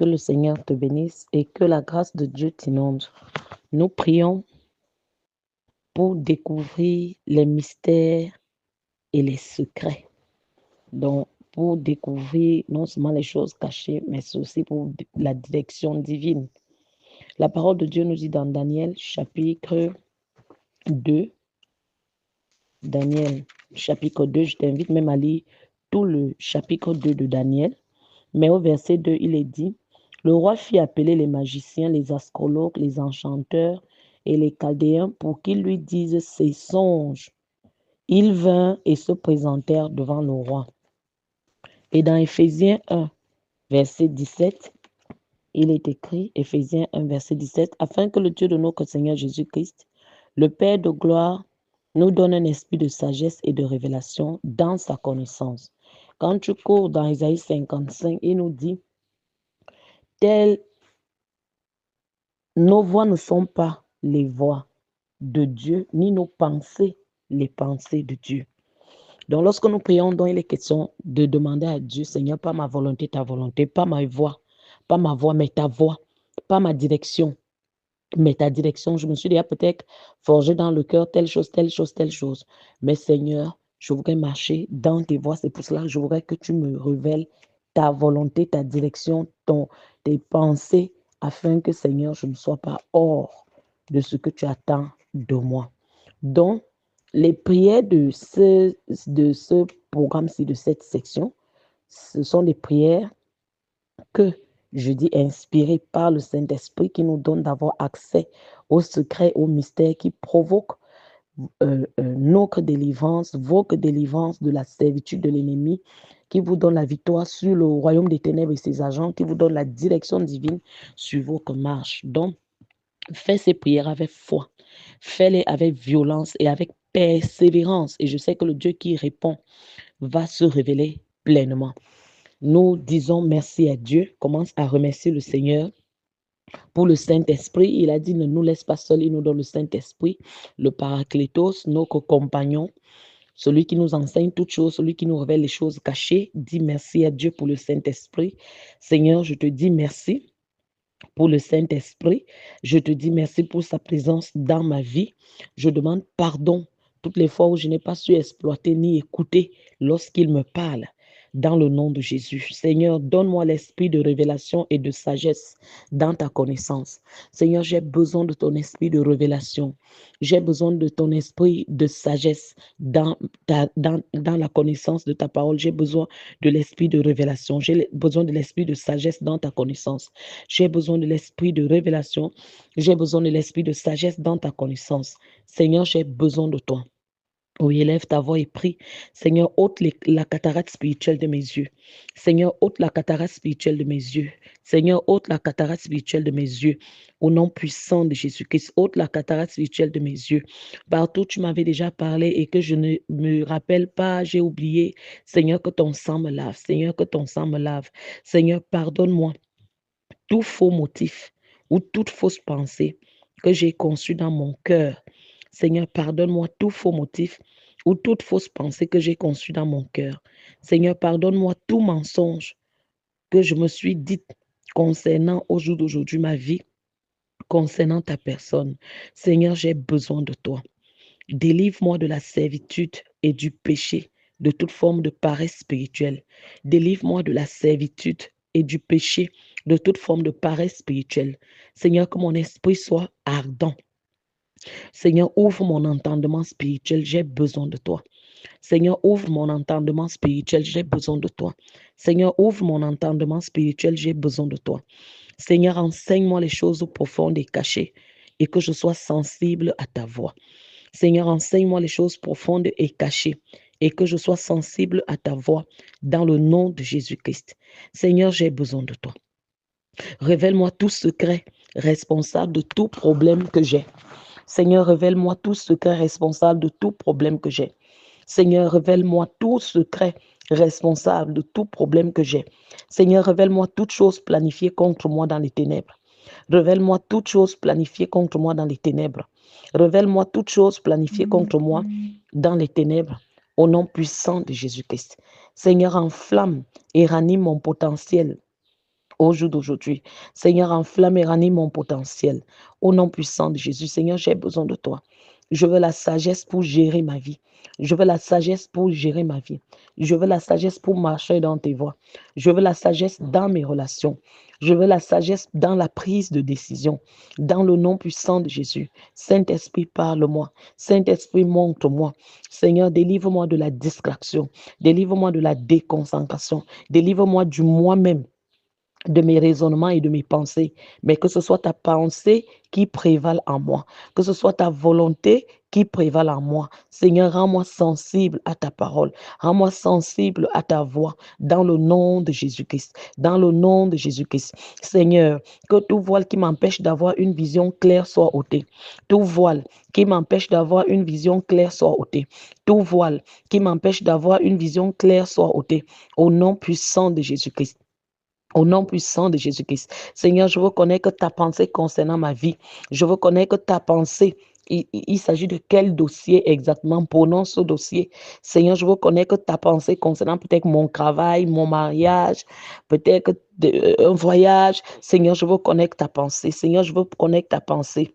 Que le Seigneur te bénisse et que la grâce de Dieu t'inonde. Nous prions pour découvrir les mystères et les secrets. Donc, pour découvrir non seulement les choses cachées, mais aussi pour la direction divine. La parole de Dieu nous dit dans Daniel chapitre 2, Daniel chapitre 2, je t'invite même à lire tout le chapitre 2 de Daniel. Mais au verset 2, il est dit, le roi fit appeler les magiciens, les astrologues, les enchanteurs et les chaldéens pour qu'ils lui disent ses songes. Ils vinrent et se présentèrent devant le roi. Et dans Éphésiens 1, verset 17, il est écrit, Éphésiens 1, verset 17, afin que le Dieu de notre Seigneur Jésus-Christ, le Père de gloire, nous donne un esprit de sagesse et de révélation dans sa connaissance. Quand tu cours dans Isaïe 55, il nous dit, nos voix ne sont pas les voix de Dieu, ni nos pensées les pensées de Dieu. Donc, lorsque nous prions, donc, il est question de demander à Dieu, Seigneur, pas ma volonté, ta volonté, pas ma voix, mais ta voix, pas ma direction, mais ta direction. Je me suis déjà peut-être forgé dans le cœur telle chose, telle chose, telle chose. Mais Seigneur, je voudrais marcher dans tes voies. C'est pour cela que je voudrais que tu me révèles ta volonté, ta direction, tes pensées, afin que, Seigneur, je ne sois pas hors de ce que tu attends de moi. Donc, les prières de ce programme-ci, de cette section, ce sont des prières que je dis inspirées par le Saint-Esprit qui nous donne d'avoir accès aux secrets, aux mystères qui provoquent notre délivrance, votre délivrance de la servitude de l'ennemi, qui vous donne la victoire sur le royaume des ténèbres et ses agents, qui vous donne la direction divine sur votre marche. Donc, fais ces prières avec foi, fais-les avec violence et avec persévérance. Et je sais que le Dieu qui répond va se révéler pleinement. Nous disons merci à Dieu, commence à remercier le Seigneur pour le Saint-Esprit. Il a dit, ne nous laisse pas seuls, il nous donne le Saint-Esprit, le Paraclétos, notre compagnon, celui qui nous enseigne toutes choses, celui qui nous révèle les choses cachées. Dis merci à Dieu pour le Saint-Esprit. Seigneur, je te dis merci pour le Saint-Esprit. Je te dis merci pour sa présence dans ma vie. Je demande pardon toutes les fois où je n'ai pas su exploiter ni écouter lorsqu'il me parle. Dans le nom de Jésus. Seigneur, donne-moi l'esprit de révélation et de sagesse dans ta connaissance. Seigneur, j'ai besoin de ton esprit de révélation. J'ai besoin de ton esprit de sagesse dans la connaissance de ta parole. J'ai besoin de l'esprit de révélation. J'ai besoin de l'esprit de sagesse dans ta connaissance. J'ai besoin de l'esprit de révélation. J'ai besoin de l'esprit de sagesse dans ta connaissance. Seigneur, j'ai besoin de toi. Oui, élève ta voix et prie. Seigneur, ôte la cataracte spirituelle de mes yeux. Seigneur, ôte la cataracte spirituelle de mes yeux. Seigneur, ôte la cataracte spirituelle de mes yeux. Au nom puissant de Jésus-Christ, ôte la cataracte spirituelle de mes yeux. Partout, tu m'avais déjà parlé et que je ne me rappelle pas, j'ai oublié. Seigneur, que ton sang me lave. Seigneur, que ton sang me lave. Seigneur, pardonne-moi tout faux motif ou toute fausse pensée que j'ai conçue dans mon cœur. Seigneur, pardonne-moi tout faux motif ou toute fausse pensée que j'ai conçue dans mon cœur. Seigneur, pardonne-moi tout mensonge que je me suis dit concernant au jour d'aujourd'hui ma vie, concernant ta personne. Seigneur, j'ai besoin de toi. Délivre-moi de la servitude et du péché, de toute forme de paresse spirituelle. Délivre-moi de la servitude et du péché, de toute forme de paresse spirituelle. Seigneur, que mon esprit soit ardent. Seigneur, ouvre mon entendement spirituel, j'ai besoin de toi. Seigneur, ouvre mon entendement spirituel, j'ai besoin de toi. Seigneur, ouvre mon entendement spirituel, j'ai besoin de toi. Seigneur, enseigne-moi les choses profondes et cachées et que je sois sensible à ta voix. Seigneur, enseigne-moi les choses profondes et cachées et que je sois sensible à ta voix dans le nom de Jésus-Christ. Seigneur, j'ai besoin de toi. Révèle-moi tout secret responsable de tout problème que j'ai. Seigneur, révèle-moi tout secret responsable de tout problème que j'ai. Seigneur, révèle-moi tout secret responsable de tout problème que j'ai. Seigneur, révèle-moi toute chose planifiée contre moi dans les ténèbres. Révèle-moi toute chose planifiée contre moi dans les ténèbres. Révèle-moi toute chose planifiée contre moi dans les ténèbres, au nom puissant de Jésus-Christ. Seigneur, enflamme et ranime mon potentiel au jour d'aujourd'hui. Seigneur, enflamme et ranime mon potentiel. Au nom puissant de Jésus, Seigneur, j'ai besoin de toi. Je veux la sagesse pour gérer ma vie. Je veux la sagesse pour gérer ma vie. Je veux la sagesse pour marcher dans tes voies. Je veux la sagesse dans mes relations. Je veux la sagesse dans la prise de décision. Dans le nom puissant de Jésus. Saint-Esprit, parle-moi. Saint-Esprit, montre-moi. Seigneur, délivre-moi de la distraction. Délivre-moi de la déconcentration. Délivre-moi du moi-même, de mes raisonnements et de mes pensées, mais que ce soit ta pensée qui prévale en moi, que ce soit ta volonté qui prévale en moi. Seigneur, rends-moi sensible à ta parole, rends-moi sensible à ta voix, dans le nom de Jésus-Christ, dans le nom de Jésus-Christ. Seigneur, que tout voile qui m'empêche d'avoir une vision claire soit ôté. Tout voile qui m'empêche d'avoir une vision claire soit ôté. Tout voile qui m'empêche d'avoir une vision claire soit ôté. Au nom puissant de Jésus-Christ. Au nom puissant de Jésus-Christ. Seigneur, je reconnais que ta pensée concernant ma vie, je reconnais que ta pensée, il s'agit de quel dossier exactement? Prononce ce dossier. Seigneur, je reconnais que ta pensée concernant peut-être mon travail, mon mariage, peut-être un voyage. Seigneur, je reconnais ta pensée. Seigneur, je veux connaître ta pensée.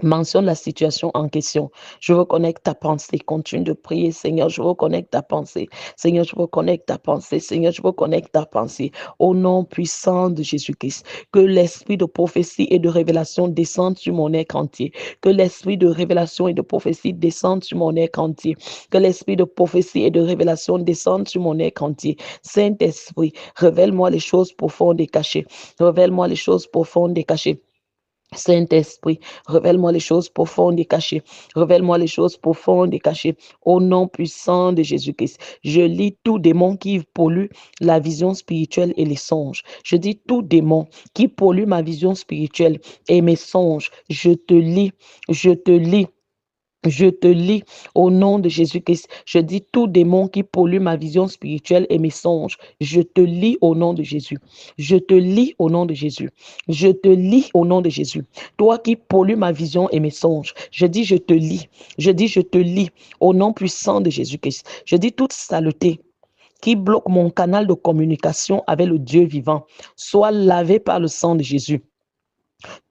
Mentionne la situation en question. Je reconnecte ta pensée. Continue de prier. Seigneur, je reconnecte ta pensée. Seigneur, je reconnecte ta pensée. Seigneur, je reconnecte ta pensée. Au nom puissant de Jésus-Christ, que l'esprit de prophétie et de révélation descende sur mon être entier. Que l'esprit de révélation et de prophétie descende sur mon être entier. Que l'esprit de prophétie et de révélation descende sur mon être entier. Saint-Esprit, révèle-moi les choses profondes et cachées. Révèle-moi les choses profondes et cachées. Saint-Esprit, révèle-moi les choses profondes et cachées. Révèle-moi les choses profondes et cachées. Au nom puissant de Jésus-Christ, je lis tout démon qui pollue la vision spirituelle et les songes. Je dis tout démon qui pollue ma vision spirituelle et mes songes. Je te lis, je te lis. Je te lis au nom de Jésus-Christ. Je dis tout démon qui pollue ma vision spirituelle et mes songes. Je te lis au nom de Jésus. Je te lis au nom de Jésus. Je te lis au nom de Jésus. Toi qui pollues ma vision et mes songes. Je dis je te lis. Je dis je te lis au nom puissant de Jésus-Christ. Je dis toute saleté qui bloque mon canal de communication avec le Dieu vivant. Sois lavé par le sang de Jésus.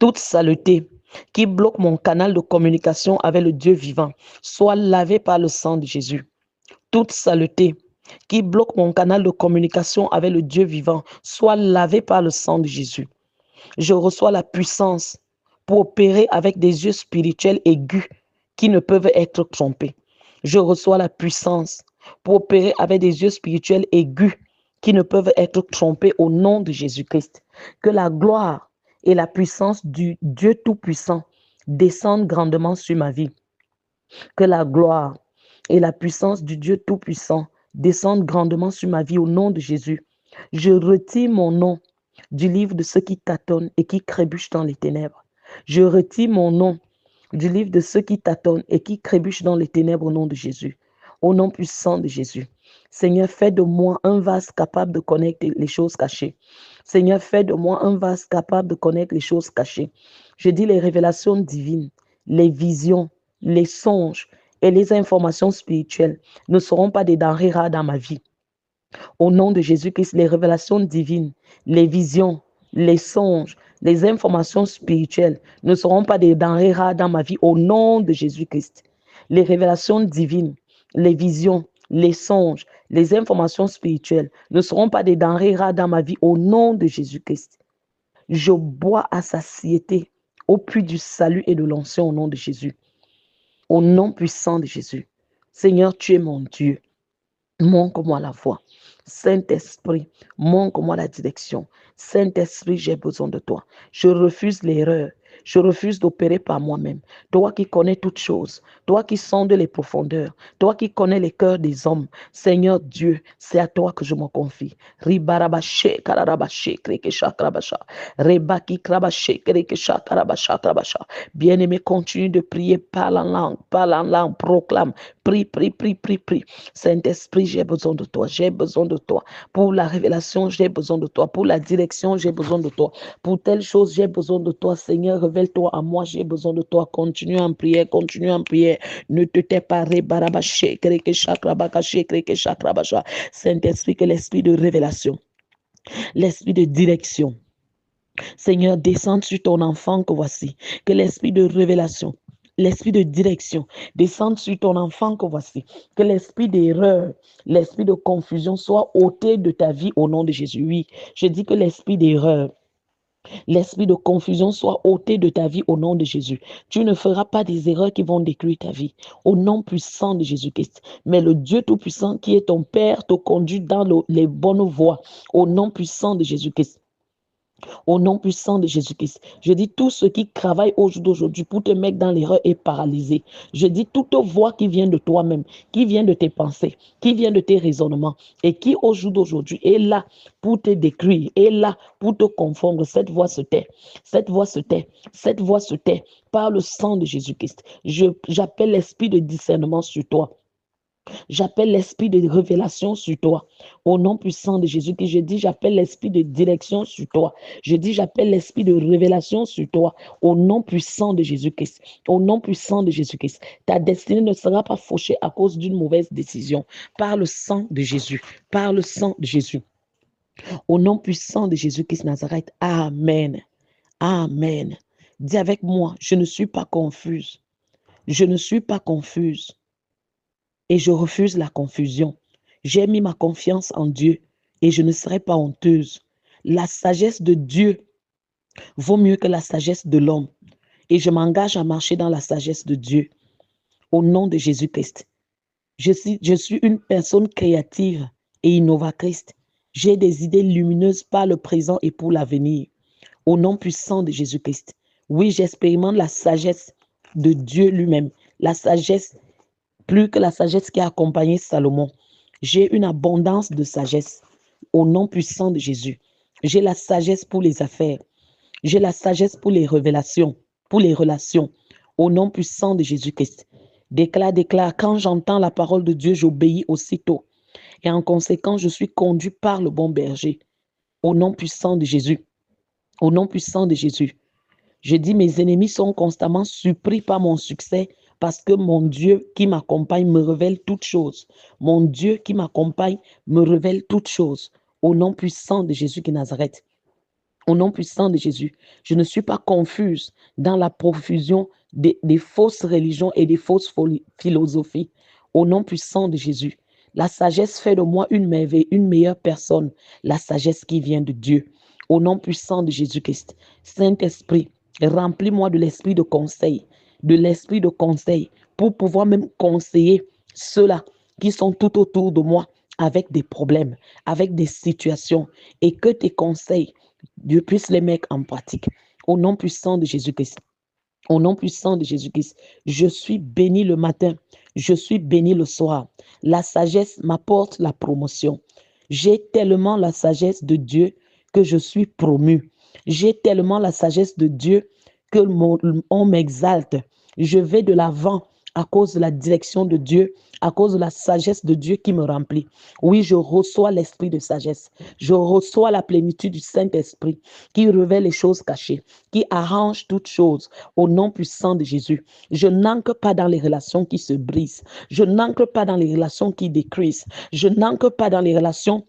Toute saleté qui bloque mon canal de communication avec le Dieu vivant, soit lavé par le sang de Jésus. Toute saleté qui bloque mon canal de communication avec le Dieu vivant, soit lavé par le sang de Jésus. Je reçois la puissance pour opérer avec des yeux spirituels aigus qui ne peuvent être trompés. Je reçois la puissance pour opérer avec des yeux spirituels aigus qui ne peuvent être trompés au nom de Jésus-Christ. Que la gloire et la puissance du Dieu Tout-Puissant descendent grandement sur ma vie. Que la gloire et la puissance du Dieu Tout-Puissant descendent grandement sur ma vie au nom de Jésus. Je retire mon nom du livre de ceux qui tâtonnent et qui trébuchent dans les ténèbres. Je retire mon nom du livre de ceux qui tâtonnent et qui trébuchent dans les ténèbres au nom de Jésus. Au nom puissant de Jésus. Seigneur, fais de moi un vase capable de connaître les choses cachées. Seigneur, fais de moi un vase capable de connaître les choses cachées. Je dis les révélations divines, les visions, les songes et les informations spirituelles ne seront pas des denrées rares dans ma vie. Au nom de Jésus-Christ, les révélations divines, les visions, les songes, les informations spirituelles ne seront pas des denrées rares dans ma vie. Au nom de Jésus-Christ, les révélations divines, les visions, les songes, les informations spirituelles ne seront pas des denrées rares dans ma vie. Au nom de Jésus-Christ, je bois à satiété au puits du salut et de l'onction au nom de Jésus. Au nom puissant de Jésus. Seigneur, tu es mon Dieu. Montre-moi la voie. Saint-Esprit, montre-moi la direction. Saint-Esprit, j'ai besoin de toi. Je refuse l'erreur. Je refuse d'opérer par moi-même. Toi qui connais toutes choses, toi qui sondes les profondeurs, toi qui connais les cœurs des hommes, Seigneur Dieu, c'est à toi que je me confie. Ribarabashe, kararabashe, krekeshakrabasha. Rebaki krabashe, krekeshakrabasha. Bien-aimé, continue de prier, parle en langue, proclame. Prie, prie, prie, prie, prie. Saint-Esprit, j'ai besoin de toi, j'ai besoin de toi. Pour la révélation, j'ai besoin de toi. Pour la direction, j'ai besoin de toi. Pour telle chose, j'ai besoin de toi. Seigneur, révèle-toi à moi, j'ai besoin de toi. Continue en prière, continue en prière. Ne te tais pas, Saint-Esprit, que l'esprit de révélation, l'esprit de direction, Seigneur, descends sur ton enfant que voici. Que l'esprit de révélation, l'esprit de direction descende sur ton enfant que voici. Que l'esprit d'erreur, l'esprit de confusion soit ôté de ta vie au nom de Jésus. Oui, je dis que l'esprit d'erreur, l'esprit de confusion soit ôté de ta vie au nom de Jésus. Tu ne feras pas des erreurs qui vont détruire ta vie au nom puissant de Jésus-Christ. Mais le Dieu Tout-Puissant qui est ton Père te conduit dans les bonnes voies au nom puissant de Jésus-Christ. Au nom puissant de Jésus-Christ. Je dis tout ce qui travaille au jour d'aujourd'hui pour te mettre dans l'erreur est paralysé. Je dis toute voix qui vient de toi-même, qui vient de tes pensées, qui vient de tes raisonnements et qui au jour d'aujourd'hui est là pour te décrire, est là pour te confondre. Cette voix se tait. Cette voix se tait. Cette voix se tait par le sang de Jésus-Christ. J'appelle l'esprit de discernement sur toi. J'appelle l'esprit de révélation sur toi. Au nom puissant de Jésus, que je dis, j'appelle l'esprit de direction sur toi. Je dis, j'appelle l'esprit de révélation sur toi. Au nom puissant de Jésus-Christ. Au nom puissant de Jésus-Christ. Ta destinée ne sera pas fauchée à cause d'une mauvaise décision. Par le sang de Jésus. Par le sang de Jésus. Au nom puissant de Jésus-Christ Nazareth. Amen. Amen. Dis avec moi, je ne suis pas confuse. Je ne suis pas confuse. Et je refuse la confusion. J'ai mis ma confiance en Dieu et je ne serai pas honteuse. La sagesse de Dieu vaut mieux que la sagesse de l'homme. Et je m'engage à marcher dans la sagesse de Dieu. Au nom de Jésus-Christ. Je suis une personne créative et innovatrice. J'ai des idées lumineuses par le présent et pour l'avenir. Au nom puissant de Jésus-Christ. Oui, j'expérimente la sagesse de Dieu lui-même. La sagesse plus que la sagesse qui a accompagné Salomon. J'ai une abondance de sagesse au nom puissant de Jésus. J'ai la sagesse pour les affaires. J'ai la sagesse pour les révélations, pour les relations, au nom puissant de Jésus-Christ. Déclare, quand j'entends la parole de Dieu, j'obéis aussitôt. Et en conséquence, je suis conduit par le bon berger, au nom puissant de Jésus. Au nom puissant de Jésus. Je dis, mes ennemis sont constamment surpris par mon succès parce que mon Dieu qui m'accompagne me révèle toutes choses. Mon Dieu qui m'accompagne me révèle toutes choses. Au nom puissant de Jésus de Nazareth. Au nom puissant de Jésus, je ne suis pas confuse dans la profusion des fausses religions et des fausses philosophies. Au nom puissant de Jésus, la sagesse fait de moi une merveille, une meilleure personne. La sagesse qui vient de Dieu. Au nom puissant de Jésus-Christ, Saint-Esprit, remplis-moi de l'esprit de conseil, pour pouvoir même conseiller ceux-là qui sont tout autour de moi avec des problèmes, avec des situations, et que tes conseils, Dieu puisse les mettre en pratique. Au nom puissant de Jésus-Christ. Au nom puissant de Jésus-Christ, je suis béni le matin, je suis béni le soir. La sagesse m'apporte la promotion. J'ai tellement la sagesse de Dieu que je suis promu. J'ai tellement la sagesse de Dieu que on m'exalte. Je vais de l'avant à cause de la direction de Dieu, à cause de la sagesse de Dieu qui me remplit. Oui, je reçois l'esprit de sagesse. Je reçois la plénitude du Saint-Esprit qui révèle les choses cachées, qui arrange toutes choses au nom puissant de Jésus. Je n'ancre pas dans les relations qui se brisent. Je n'ancre pas dans les relations qui décrisent. Je n'ancre pas dans les relations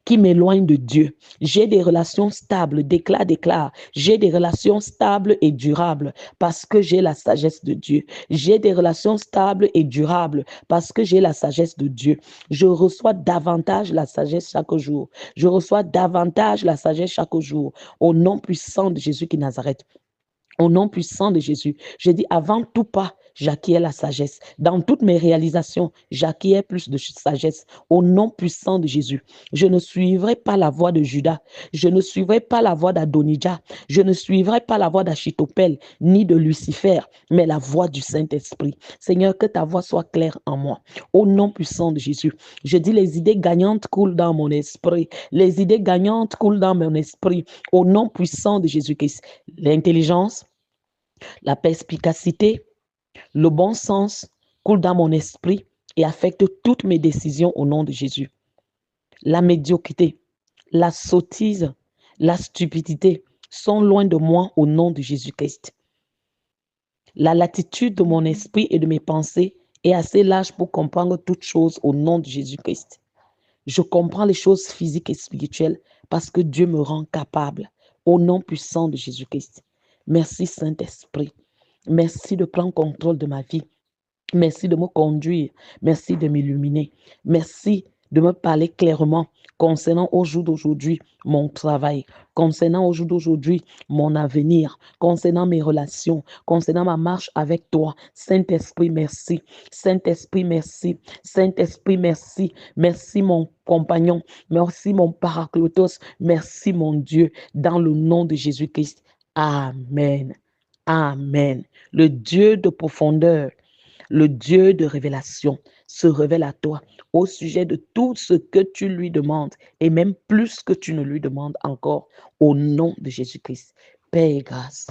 qui m'éloignent de Dieu. J'ai des relations stables, déclare. J'ai des relations stables et durables parce que j'ai la sagesse de Dieu. J'ai des relations stables et durables parce que j'ai la sagesse de Dieu. Je reçois davantage la sagesse chaque jour. Je reçois davantage la sagesse chaque jour au nom puissant de Jésus qui Nazareth. Au nom puissant de Jésus, je dis avant tout pas, j'acquiers la sagesse. Dans toutes mes réalisations, j'acquiers plus de sagesse. Au nom puissant de Jésus, je ne suivrai pas la voie de Judas. Je ne suivrai pas la voie d'Adonijah. Je ne suivrai pas la voie d'Achitopel, ni de Lucifer, mais la voie du Saint-Esprit. Seigneur, que ta voix soit claire en moi. Au nom puissant de Jésus, je dis les idées gagnantes coulent dans mon esprit. Les idées gagnantes coulent dans mon esprit. Au nom puissant de Jésus-Christ, l'intelligence, la perspicacité, le bon sens coule dans mon esprit et affecte toutes mes décisions au nom de Jésus. La médiocrité, la sottise, la stupidité sont loin de moi au nom de Jésus-Christ. La latitude de mon esprit et de mes pensées est assez large pour comprendre toutes choses au nom de Jésus-Christ. Je comprends les choses physiques et spirituelles parce que Dieu me rend capable au nom puissant de Jésus-Christ. Merci Saint-Esprit. Merci de prendre contrôle de ma vie. Merci de me conduire. Merci de m'illuminer. Merci de me parler clairement concernant au jour d'aujourd'hui mon travail, concernant au jour d'aujourd'hui mon avenir, concernant mes relations, concernant ma marche avec toi. Saint-Esprit, merci. Saint-Esprit, merci. Saint-Esprit, merci. Merci mon compagnon. Merci mon paracletos. Merci mon Dieu. Dans le nom de Jésus-Christ. Amen. Amen. Le Dieu de profondeur, le Dieu de révélation se révèle à toi au sujet de tout ce que tu lui demandes et même plus que tu ne lui demandes encore au nom de Jésus-Christ. Paix et grâce.